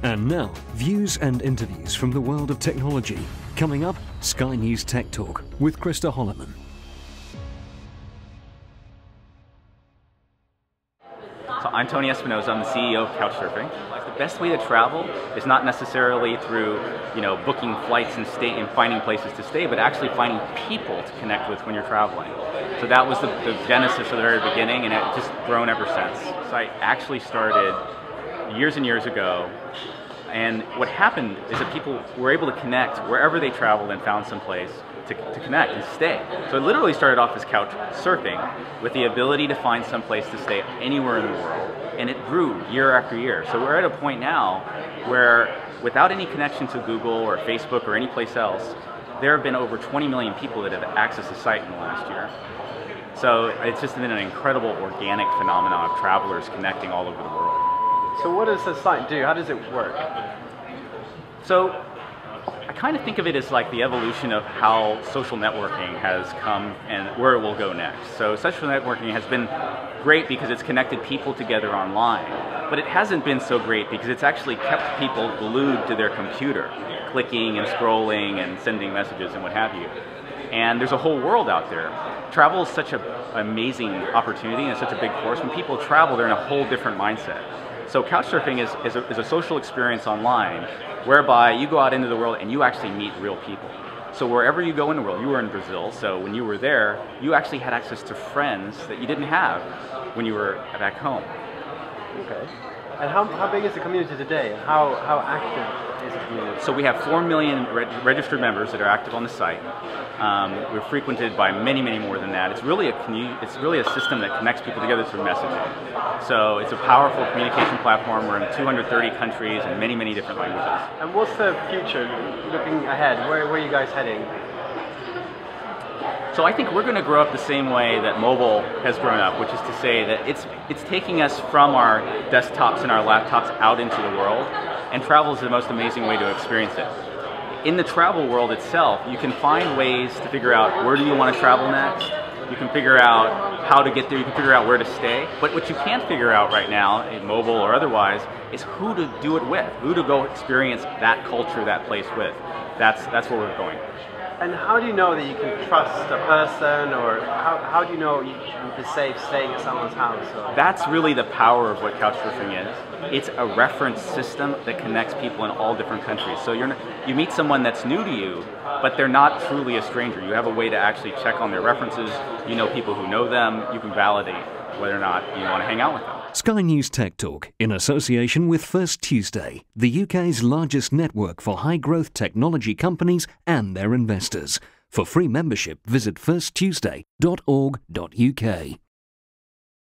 And now, views and interviews from the world of technology. Coming up, Sky News Tech Talk with Krista Holloman. So I'm Tony Espinoza. I'm the CEO of CouchSurfing. The best way to travel is not necessarily through, booking flights and finding places to stay, but actually finding people to connect with when you're traveling. So that was the genesis of the very beginning, and it's just grown ever since. So I actually started years and years ago, and what happened is that people were able to connect wherever they traveled and found some place to connect and stay. So it literally started off as couch surfing with the ability to find some place to stay anywhere in the world, and it grew year after year. So we're at a point now where without any connection to Google or Facebook or any place else, there have been over 20 million people that have accessed the site in the last year. So it's just been an incredible organic phenomenon of travelers connecting all over the world. So what does the site do? How does it work? So I kind of think of it as like the evolution of how social networking has come and where it will go next. So social networking has been great because it's connected people together online, but it hasn't been so great because it's actually kept people glued to their computer, clicking and scrolling and sending messages and what have you. And there's a whole world out there. Travel is such an amazing opportunity and such a big force. When people travel, they're in a whole different mindset. So couchsurfing is a social experience online whereby you go out into the world and you actually meet real people. So wherever you go in the world, you were in Brazil, so when you were there, you actually had access to friends that you didn't have when you were back home. Okay. And how big is the community today? How active is the community? So we have 4 million registered members that are active on the site. We're frequented by many, many more than that. It's really a system that connects people together through messaging. So it's a powerful communication platform. We're in 230 countries and many, many different languages. And what's the future looking ahead? Where are you guys heading? So I think we're going to grow up the same way that mobile has grown up, which is to say that it's taking us from our desktops and our laptops out into the world, and travel is the most amazing way to experience it. In the travel world itself, you can find ways to figure out where do you want to travel next, you can figure out how to get there, you can figure out where to stay, but what you can't figure out right now, in mobile or otherwise, is who to do it with, who to go experience that culture, that place with. That's where we're going. And how do you know that you can trust a person, or how do you know you can be safe staying at someone's house? Or? That's really the power of what couchsurfing is. It's a reference system that connects people in all different countries. So you meet someone that's new to you, but they're not truly a stranger. You have a way to actually check on their references. You know people who know them. You can validate whether or not you want to hang out with them. Sky News Tech Talk, in association with First Tuesday, the UK's largest network for high-growth technology companies and their investors. For free membership, visit firsttuesday.org.uk.